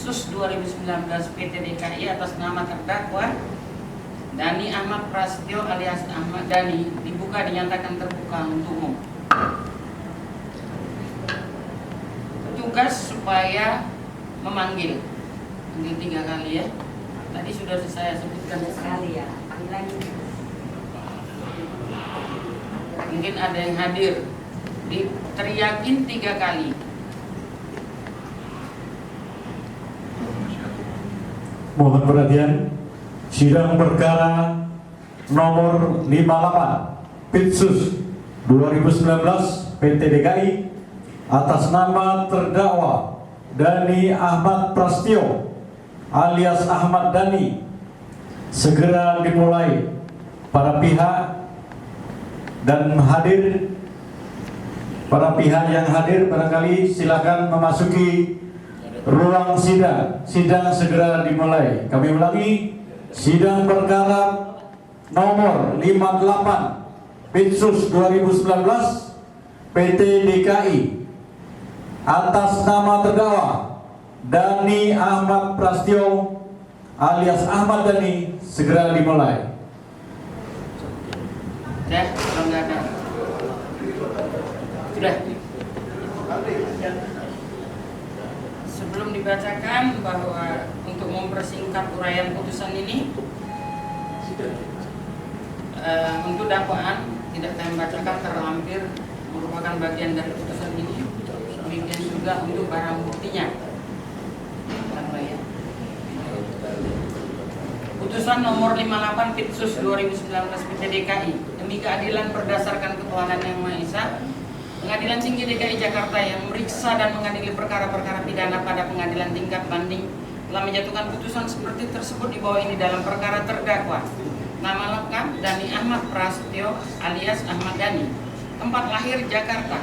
Pitsus 2019 PT DKI atas nama terdakwa Dhani Ahmad Prasetyo alias Ahmad Dhani dibuka dinyatakan terbuka untuk umum. Petugas supaya memanggil 3 kali ya. Tadi sudah saya sebutkan sekali ya. Panggil lagi. Mungkin ada yang hadir. Diteriakin 3 kali. Mohon perhatian. Sidang perkara nomor 58 Pitsus 2019 PT DKI atas nama terdakwa Dhani Ahmad Prasetyo alias Ahmad Dhani segera dimulai. Para pihak dan hadir, para pihak yang hadir barangkali silakan memasuki ruang sidang. Sidang segera dimulai. Kami ulangi, sidang perkara nomor 58 Pitsus 2019 PT DKI atas nama terdakwa Dhani Ahmad Prasetyo alias Ahmad Dhani segera dimulai. Kalau nggak ada. Sudah. Sebelum dibacakan bahwa untuk mempersingkat uraian putusan ini, untuk dakwaan tidak kami bacakan terlampir merupakan bagian dari putusan ini. Demikian juga untuk barang buktinya. Putusan nomor 58 Pitsus 2019 PT DKI demi keadilan berdasarkan ketuhanan yang Maha Esa, Pengadilan Tinggi DKI Jakarta yang memeriksa dan mengadili perkara-perkara pidana pada pengadilan tingkat banding telah menjatuhkan putusan seperti tersebut di bawah ini dalam perkara terdakwa. Nama lengkap Dhani Ahmad Prasetyo alias Ahmad Dhani. Tempat lahir Jakarta.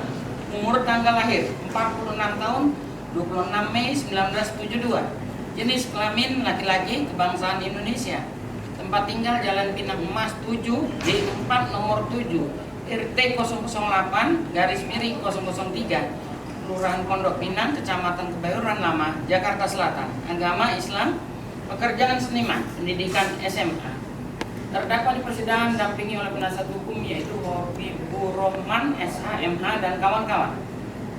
Umur tanggal lahir 46 tahun 26 Mei 1972. Jenis kelamin laki-laki, kebangsaan Indonesia. Tempat tinggal Jalan Pinang Emas 7 D4 nomor 7 RT 008 garis miring 003 Kelurahan Pondok Pinang, Kecamatan Kebayoran Lama, Jakarta Selatan. Agama Islam, pekerjaan seniman, pendidikan SMA. Terdakwa di persidangan dampingi oleh penasihat hukum yaitu Habibur Rahman SH MH dan kawan-kawan.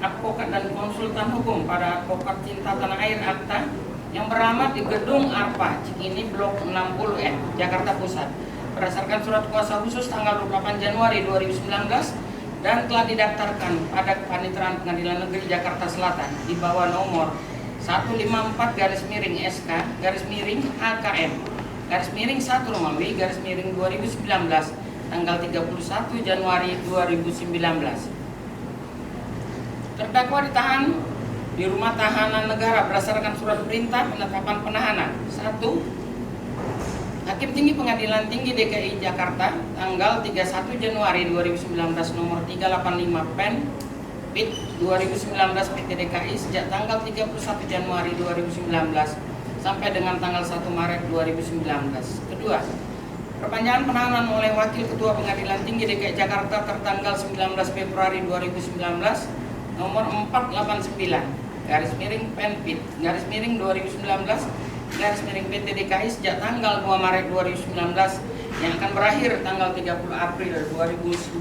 Advokat dan konsultan hukum pada Advokat Cinta Tanah Air Akta yang beralamat di Gedung Arpa Cikini Blok 60N Jakarta Pusat berdasarkan surat kuasa khusus tanggal 28 Januari 2019 dan telah didaftarkan pada Kepaniteraan Pengadilan Negeri Jakarta Selatan di bawah nomor 154 garis miring SK garis miring AKM garis miring 1 Romawi garis miring 2019 tanggal 31 Januari 2019. Terdakwa ditahan di rumah tahanan negara berdasarkan surat perintah penetapan penahanan. 1. Hakim Tinggi Pengadilan Tinggi DKI Jakarta tanggal 31 Januari 2019 nomor 385 Pen Pit 2019 PT DKI sejak tanggal 31 Januari 2019 sampai dengan tanggal 1 Maret 2019. Kedua, perpanjangan penahanan oleh Wakil Ketua Pengadilan Tinggi DKI Jakarta tertanggal 19 Februari 2019 nomor 489 garis miring Penpit garis miring 2019 garis miring PT DKI sejak tanggal 2 Maret 2019 yang akan berakhir tanggal 30 April 2019.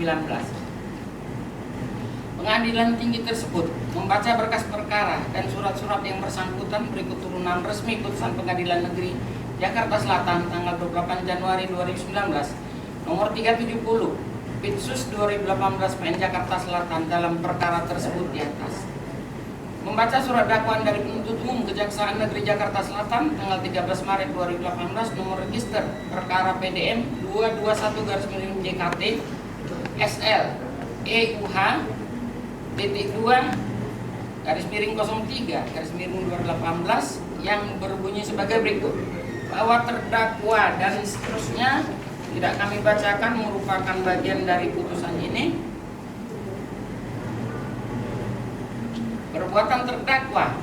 Pengadilan tinggi tersebut membaca berkas perkara dan surat-surat yang bersangkutan berikut turunan resmi putusan Pengadilan Negeri Jakarta Selatan tanggal 28 Januari 2019 nomor 370 Pitsus 2018 PN Jakarta Selatan dalam perkara tersebut di atas. Membaca surat dakwaan dari penuntut umum Kejaksaan Negeri Jakarta Selatan tanggal 13 Maret 2018 nomor register perkara PDM 221 garis miring JKT SL EUH titik 2 garis miring 03 garis miring 2018 yang berbunyi sebagai berikut bahwa terdakwa dan seterusnya tidak kami bacakan merupakan bagian dari putusan ini. Perbuatan terdakwa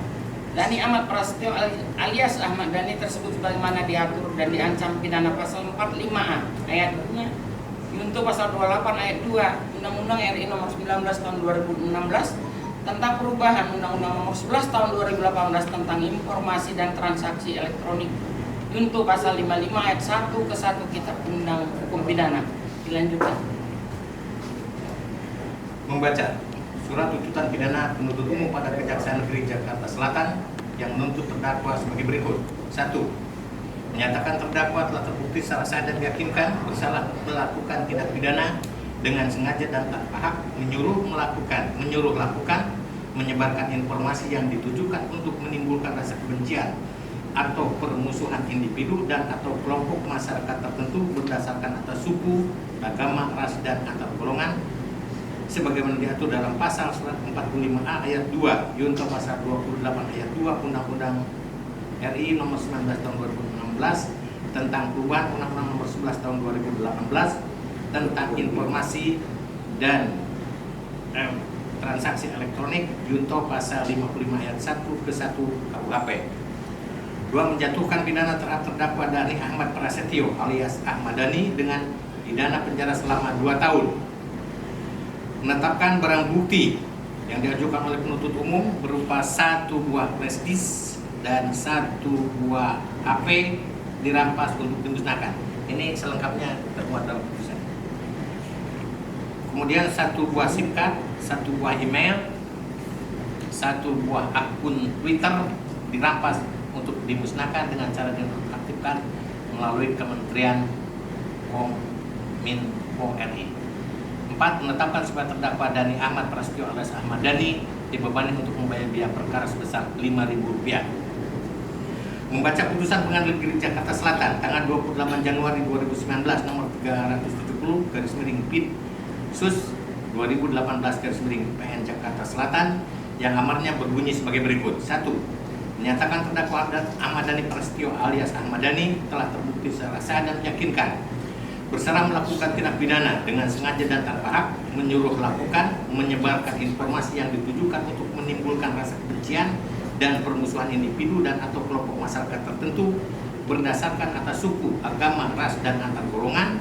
Dhani Ahmad Prasetyo alias Ahmad Dhani tersebut sebagaimana diatur dan diancam pidana pasal 45A ayat 2 junto pasal 28 ayat 2 Undang-Undang RI nomor 19 tahun 2016 tentang perubahan Undang-Undang Nomor 11 Tahun 2018 tentang Informasi dan Transaksi Elektronik junto pasal 55 ayat 1 ke 1 Kitab Undang Hukum Pidana. Dilanjutkan. Membaca surat tuntutan pidana penuntut umum pada Kejaksaan Negeri Jakarta Selatan yang menuntut terdakwa sebagai berikut. 1. Menyatakan terdakwa telah terbukti secara sah dan meyakinkan bersalah melakukan tindak pidana dengan sengaja dan tanpa hak menyuruh lakukan, menyebarkan informasi yang ditujukan untuk menimbulkan rasa kebencian atau permusuhan individu dan atau kelompok masyarakat tertentu berdasarkan atas suku, agama, ras, dan antar golongan sebagaimana diatur dalam pasal 145A ayat 2 junto pasal 28 ayat 2 Undang-Undang RI nomor 19 tahun 2016 tentang perubahan Undang-Undang nomor 11 tahun 2018 tentang informasi dan transaksi elektronik junto pasal 55 ayat 1 ke 1 KUHP. 2. Menjatuhkan pidana terhadap terdakwa Dhani Ahmad Prasetyo alias Ahmad Dhani dengan pidana penjara selama 2 tahun. Menetapkan barang bukti yang diajukan oleh penuntut umum berupa 1 buah flash disk dan 1 buah HP dirampas untuk dimusnahkan. Ini selengkapnya termuat dalam putusan. Kemudian 1 buah SIM card, 1 buah email, 1 buah akun Twitter dirampas untuk dimusnahkan dengan cara dinonaktifkan melalui Kementerian Kominfo RI. 4. Menetapkan sebagai terdakwa Dhani Ahmad Prasetyo alias Ahmad Dhani dibebani untuk membayar biaya perkara sebesar Rp5.000. Membaca putusan Pengadilan Negeri Jakarta Selatan tanggal 28 Januari 2019 nomor 370 garis miring Sus 2018 garis miring PN Jakarta Selatan yang amarnya berbunyi sebagai berikut. 1. Menyatakan terdakwa Ahmad Dhani Prasetyo alias Ahmad Dhani telah terbukti secara sah dan meyakinkan bersalah melakukan tindak pidana dengan sengaja dan tanpa hak menyuruh lakukan, menyebarkan informasi yang ditujukan untuk menimbulkan rasa kebencian dan permusuhan individu dan atau kelompok masyarakat tertentu berdasarkan atas suku, agama, ras, dan antar golongan.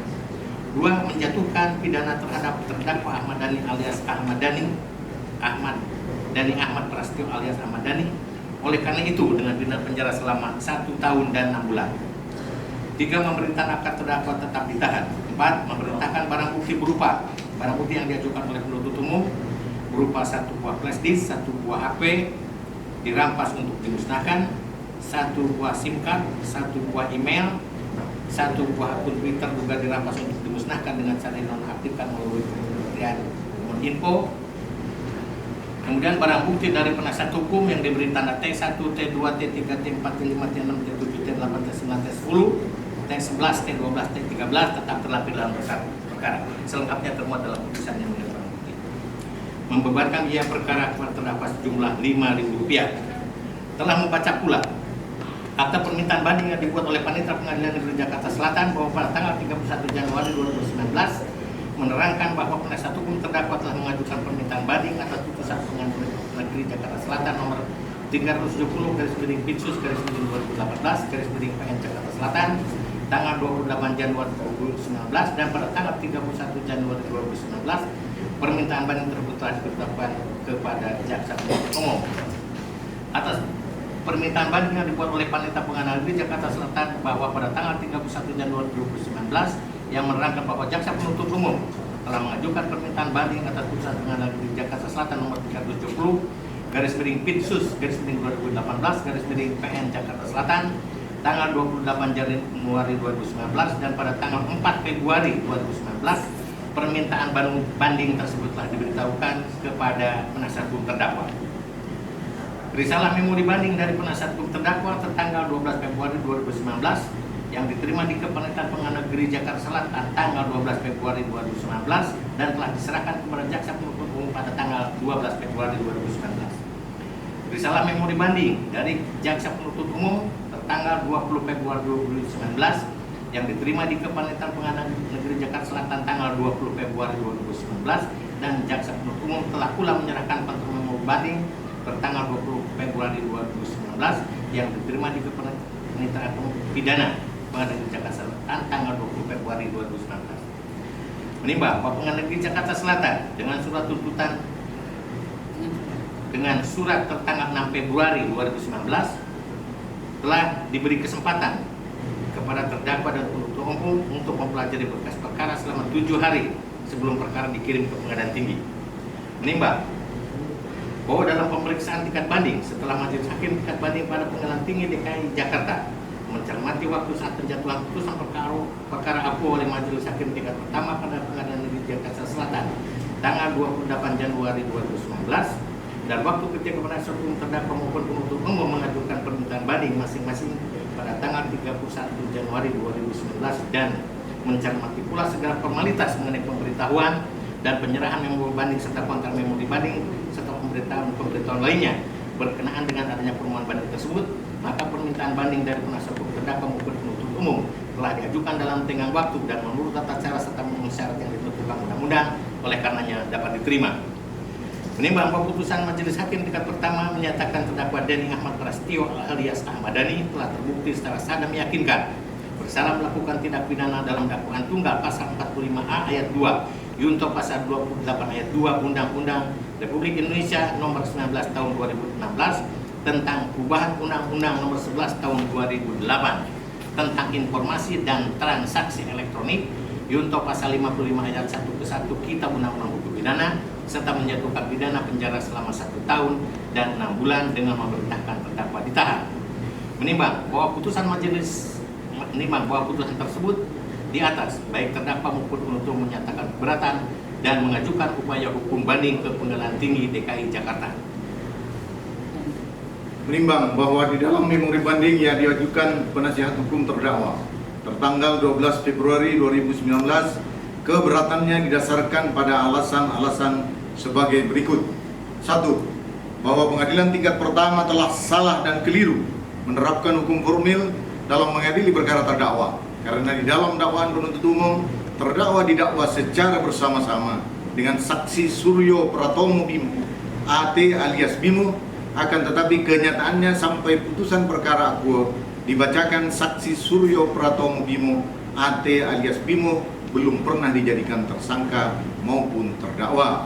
2. Menjatuhkan pidana terhadap terdakwa Ahmad Dhani alias Ahmad Prasetyo alias Ahmad Dhani. Oleh karena itu dengan pidana penjara selama 1 tahun dan 6 bulan. 3. Memerintahkan agar terdakwa tetap ditahan. 4. Memerintahkan barang bukti berupa barang bukti yang diajukan oleh penuntut umum berupa 1 buah flash disk, 1 buah HP dirampas untuk dimusnahkan, 1 buah SIM card, 1 buah email, 1 buah akun Twitter juga dirampas untuk dimusnahkan dengan cara dinonaktifkan melalui Kementerian Kominfo. Kemudian barang bukti dari penasihat hukum yang diberi tanda T1, T2, T3, T4, T5, T6, T7, T8, T9, T10, T11, T12, T13 tetap terlapir dalam perkara. Selengkapnya termuat dalam putusan yang mengenai barang bukti. Membebankan biaya perkara kepada terdakwa sejumlah Rp5.000. Telah membaca pula akta permintaan banding yang dibuat oleh Panitia Pengadilan Negeri Jakarta Selatan bahwa pada tanggal 31 Januari 2019 menerangkan bahwa penasihat hukum terdakwa telah mengajukan permintaan banding atas putusan Pengadilan Negeri Jakarta Selatan nomor 370 garis miring Sus garis miring 2018 garis miring PN Jakarta Selatan tanggal 28 Januari 2019 dan pada tanggal 31 Januari 2019 permintaan banding tersebut telah diberitahukan kepada jaksa penuntut umum. Atas permintaan banding yang dibuat oleh Panitia Pengadilan Negeri Jakarta Selatan bahwa pada tanggal 31 Januari 2019 yang menerangkan bahwa jaksa penuntut umum telah mengajukan permintaan banding atas putusan Pengadilan Negeri Jakarta Selatan nomor 370 garis miring Sus garis miring 2018 garis miring PN Jakarta Selatan tanggal 28 Januari 2019 dan pada tanggal 4 Februari 2019 permintaan banding tersebut telah diberitahukan kepada penasihat hukum terdakwa. Risalah memori banding dari penasihat hukum terdakwa tertanggal 12 Februari 2019 yang diterima di Kepanitiaan Pengadilan Negeri Jakarta Selatan tanggal 12 Februari 2019 dan telah diserahkan kepada jaksa penuntut umum pada tanggal 12 Februari 2019. Risalah memori banding dari jaksa penuntut umum tertanggal 20 Februari 2019 yang diterima di Kepanitiaan Pengadilan Negeri Jakarta Selatan tanggal 20 Februari 2019 dan jaksa penuntut umum telah pula menyerahkan memori banding tertanggal 20 Februari 2019 yang diterima di Kepanitiaan Pidana Pengadilan Negeri Jakarta Selatan tanggal 20 Februari 2019. Menimbang bahwa Pengadilan Negeri Jakarta Selatan dengan surat tuntutan dengan surat tertanggal 6 Februari 2019 telah diberi kesempatan kepada terdakwa dan penuntut umum untuk mempelajari berkas perkara selama 7 hari sebelum perkara dikirim ke pengadilan tinggi. Menimbang bahwa dalam pemeriksaan tingkat banding setelah majelis hakim tingkat banding pada pengadilan tinggi DKI Jakarta mencermati waktu saat penjatuhan putusan perkara aku oleh majelis hakim tingkat pertama pada pengadilan negeri Jakarta Selatan tanggal 28 Januari 2019 dan waktu ketika penasihat hukum terdakwa maupun penuntut umum mengajukan permintaan banding masing-masing pada tanggal 31 Januari 2019 dan mencermati pula segala formalitas mengenai pemberitahuan dan penyerahan memo banding serta kontra memo banding serta pemberitahuan lainnya berkenaan dengan adanya permohonan banding tersebut, maka permintaan banding dari penasihat hukum terdakwa maupun penuntut umum telah diajukan dalam tenggang waktu dan menurut tata cara serta memenuhi syarat yang ditentukan undang-undang, oleh karenanya dapat diterima. Menimbang bahwa putusan majelis hakim tingkat pertama menyatakan terdakwa Denny Ahmad Prastio alias Ahmad Dhani telah terbukti secara sah dan meyakinkan bersalah melakukan tindak pidana dalam dakwaan tunggal pasal 45A ayat 2 Yunto pasal 28 ayat 2 Undang-Undang Republik Indonesia nomor 19 tahun 2016 tentang perubahan Undang-Undang nomor 11 tahun 2008 tentang informasi dan transaksi elektronik, Yunto pasal 55 ayat 1 ke 1 Kitab Undang-Undang Hukum Pidana, serta menjatuhkan pidana penjara selama 1 tahun dan 6 bulan dengan memerintahkan terdakwa ditahan. Menimbang bahwa putusan tersebut di atas, baik terdakwa maupun penuntut menyatakan keberatan dan mengajukan upaya hukum banding ke Pengadilan Tinggi DKI Jakarta. Menimbang bahwa di dalam memori banding yang diajukan penasihat hukum terdakwa tertanggal 12 Februari 2019, keberatannya didasarkan pada alasan-alasan sebagai berikut. 1. Bahwa pengadilan tingkat pertama telah salah dan keliru menerapkan hukum formil dalam mengadili perkara terdakwa, karena di dalam dakwaan penuntut umum terdakwa didakwa secara bersama-sama dengan saksi Suryo Pratomo Bimo AT alias Bimo, akan tetapi kenyataannya sampai putusan perkara akuo dibacakan saksi Suryo Pratomo Bimo AT alias Bimo belum pernah dijadikan tersangka maupun terdakwa.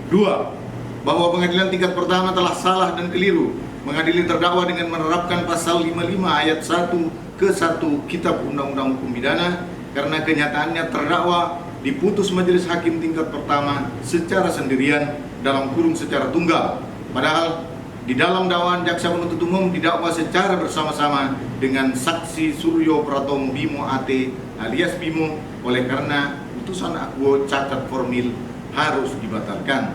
2. Bahwa pengadilan tingkat pertama telah salah dan keliru mengadili terdakwa dengan menerapkan pasal 55 ayat 1 ke 1 Kitab Undang-Undang Hukum Pidana, karena kenyataannya terdakwa diputus majelis hakim tingkat pertama secara sendirian dalam kurung secara tunggal, padahal di dalam dakwaan jaksa penuntut umum didakwa secara bersama-sama dengan saksi Suryo Pratomo Bimo AT alias Bimo, oleh karena putusan akuo cacat formil harus dibatalkan.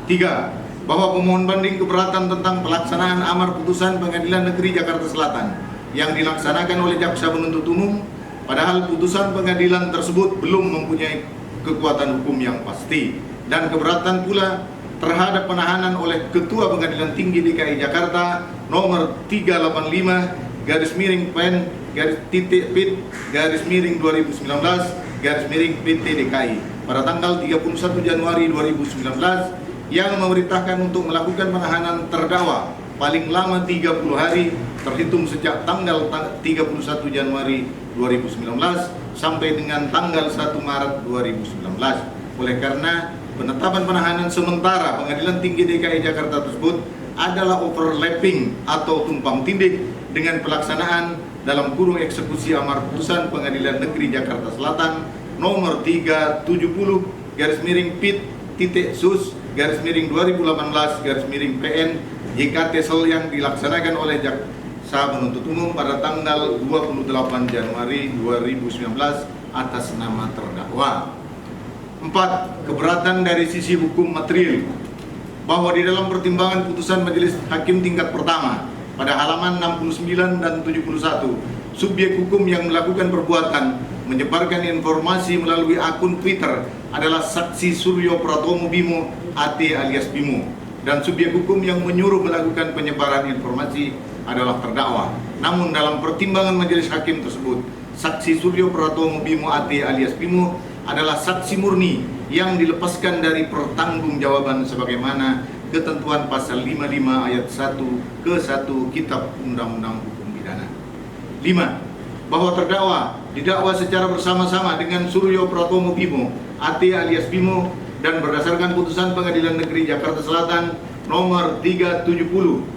3. Bahwa pemohon banding keberatan tentang pelaksanaan amar putusan Pengadilan Negeri Jakarta Selatan yang dilaksanakan oleh jaksa penuntut umum, padahal putusan pengadilan tersebut belum mempunyai kekuatan hukum yang pasti, dan keberatan pula terhadap penahanan oleh Ketua Pengadilan Tinggi DKI Jakarta nomor 385/PIT/2019/PT DKI pada tanggal 31 Januari 2019 yang memerintahkan untuk melakukan penahanan terdakwa paling lama 30 hari terhitung sejak tanggal 31 Januari 2019 sampai dengan tanggal 1 Maret 2019. Oleh karena penetapan penahanan sementara Pengadilan Tinggi DKI Jakarta tersebut adalah overlapping atau tumpang tindih dengan pelaksanaan dalam kurung eksekusi amar putusan Pengadilan Negeri Jakarta Selatan nomor 370-PIT/SUS/2018/PN JKT Sel yang dilaksanakan oleh jaksa penuntut umum pada tanggal 28 Januari 2019 atas nama terdakwa. 4. Keberatan dari sisi hukum material, bahwa di dalam pertimbangan putusan majelis hakim tingkat pertama pada halaman 69 dan 71, subjek hukum yang melakukan perbuatan menyebarkan informasi melalui akun Twitter adalah saksi Suryo Pratomo Bimo AT alias Bimo, dan subjek hukum yang menyuruh melakukan penyebaran informasi adalah terdakwa. Namun dalam pertimbangan majelis hakim tersebut, saksi Suryo Pratomo Bimo AT alias Bimo adalah saksi murni yang dilepaskan dari pertanggungjawaban sebagaimana ketentuan pasal 55 ayat 1 ke 1 Kitab Undang-Undang Hukum Pidana. 5. Bahwa terdakwa didakwa secara bersama-sama dengan Suryo Pratomo Bimo AT alias Bimo, dan berdasarkan putusan Pengadilan Negeri Jakarta Selatan nomor 370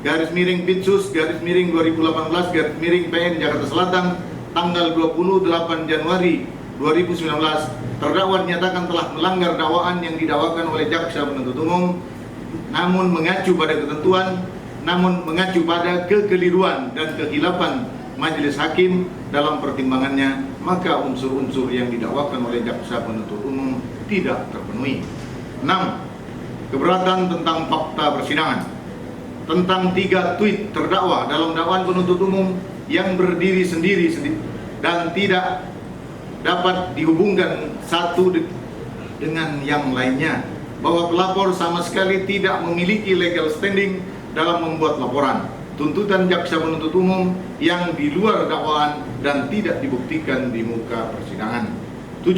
garis miring Pitsus garis miring 2018 garis miring PN Jakarta Selatan tanggal 28 Januari 2019, terdakwa dinyatakan telah melanggar dakwaan yang didakwakan oleh jaksa penuntut umum, namun mengacu pada kekeliruan dan kehilapan majelis hakim dalam pertimbangannya, maka unsur-unsur yang didakwakan oleh jaksa penuntut umum tidak terpenuhi. 6. Keberatan tentang fakta persidangan. Tentang 3 tweet terdakwa dalam dakwaan penuntut umum yang berdiri sendiri dan tidak dapat dihubungkan satu dengan yang lainnya, bahwa pelapor sama sekali tidak memiliki legal standing dalam membuat laporan, tuntutan jaksa penuntut umum yang di luar dakwaan dan tidak dibuktikan di muka persidangan. 7.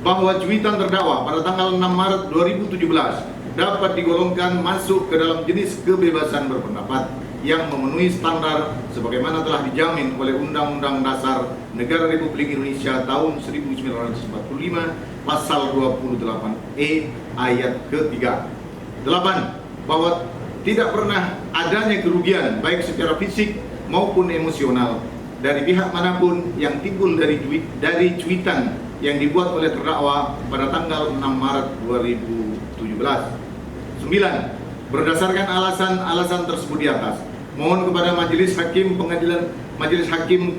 Bahwa cuitan terdakwa pada tanggal 6 Maret 2017 dapat digolongkan masuk ke dalam jenis kebebasan berpendapat yang memenuhi standar sebagaimana telah dijamin oleh Undang-Undang Dasar Negara Republik Indonesia tahun 1945 pasal 28E ayat ketiga. 8. Bahwa tidak pernah adanya kerugian baik secara fisik maupun emosional dari pihak manapun yang timbul dari cuitan yang dibuat oleh terdakwa pada tanggal 6 Maret 2017. 9. Berdasarkan alasan-alasan tersebut di atas, mohon kepada Majelis Hakim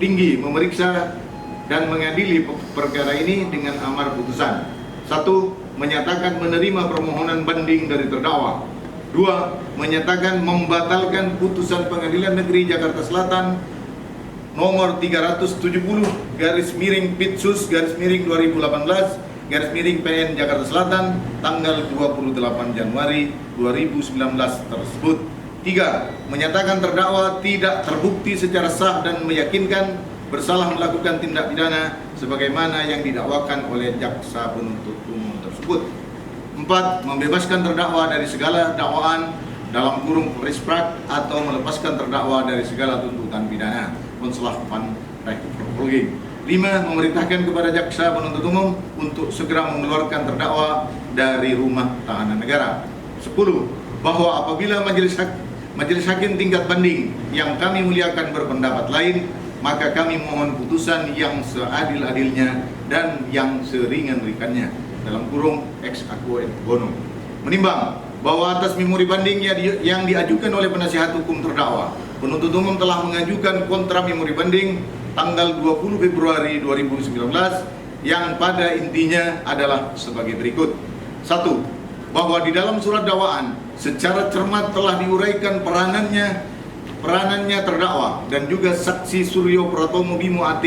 Tinggi memeriksa dan mengadili perkara ini dengan amar putusan. 1. Menyatakan menerima permohonan banding dari terdakwa. 2. Menyatakan membatalkan putusan Pengadilan Negeri Jakarta Selatan nomor 370 garis miring Pitsus garis miring 2018 garis miring PN Jakarta Selatan tanggal 28 Januari 2019 tersebut. 3. Menyatakan terdakwa tidak terbukti secara sah dan meyakinkan bersalah melakukan tindak pidana sebagaimana yang didakwakan oleh jaksa penuntut umum tersebut. 4. Membebaskan terdakwa dari segala dakwaan dalam kurung risprak atau melepaskan terdakwa dari segala tuntutan pidana. Konselah Pan Republik. 5. Memerintahkan kepada jaksa penuntut umum untuk segera mengeluarkan terdakwa dari rumah tahanan negara. 10. Bahwa apabila Majelis Hakim tingkat banding yang kami muliakan berpendapat lain, maka kami mohon putusan yang seadil-adilnya dan yang seringan-ringannya dalam kurung ex aequo et bono. Menimbang bahwa atas memori banding yang diajukan oleh penasihat hukum terdakwa, penuntut umum telah mengajukan kontra memori banding tanggal 20 Februari 2019 yang pada intinya adalah sebagai berikut. 1. Bahwa di dalam surat dakwaan secara cermat telah diuraikan peranannya terdakwa dan juga saksi Suryo Pratomo Bimo AT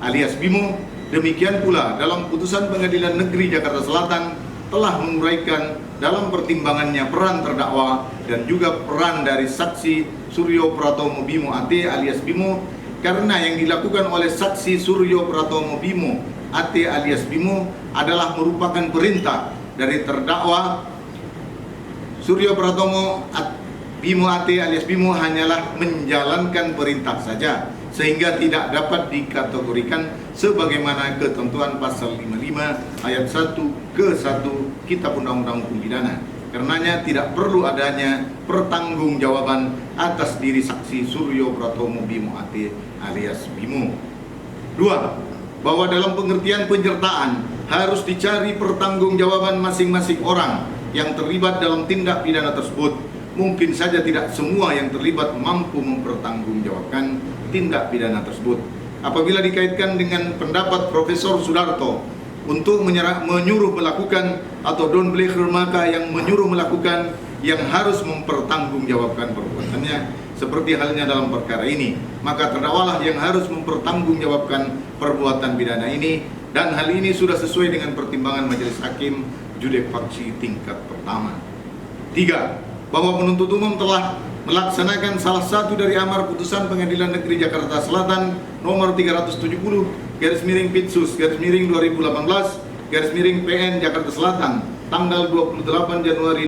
alias Bimo. Demikian pula dalam putusan Pengadilan Negeri Jakarta Selatan telah menguraikan dalam pertimbangannya peran terdakwa dan juga peran dari saksi Suryo Pratomo Bimo AT alias Bimo, karena yang dilakukan oleh saksi Suryo Pratomo Bimo AT alias Bimo adalah merupakan perintah dari terdakwa. Suryo Pratomo Bimo AT alias Bimo hanyalah menjalankan perintah saja, sehingga tidak dapat dikategorikan sebagaimana ketentuan pasal 55 ayat 1 ke 1 Kitab Undang-Undang Hukum Pidana. Karenanya tidak perlu adanya pertanggungjawaban atas diri saksi Suryo Pratomo Bimo AT alias Bimo. 2. Bahwa dalam pengertian penyertaan harus dicari pertanggungjawaban masing-masing orang yang terlibat dalam tindak pidana tersebut. Mungkin saja tidak semua yang terlibat mampu mempertanggungjawabkan tindak pidana tersebut. Apabila dikaitkan dengan pendapat Profesor Sudarto untuk menyuruh melakukan atau Don Blaker, maka yang menyuruh melakukan yang harus mempertanggungjawabkan perbuatannya, seperti halnya dalam perkara ini, maka terdakwalah yang harus mempertanggungjawabkan perbuatan pidana ini, dan hal ini sudah sesuai dengan pertimbangan Majelis Hakim Judek Faksi tingkat pertama. 3. Bahwa penuntut umum telah melaksanakan salah satu dari amar putusan Pengadilan Negeri Jakarta Selatan nomor 370 garis miring Pitsus garis miring 2018 garis miring PN Jakarta Selatan tanggal 28 Januari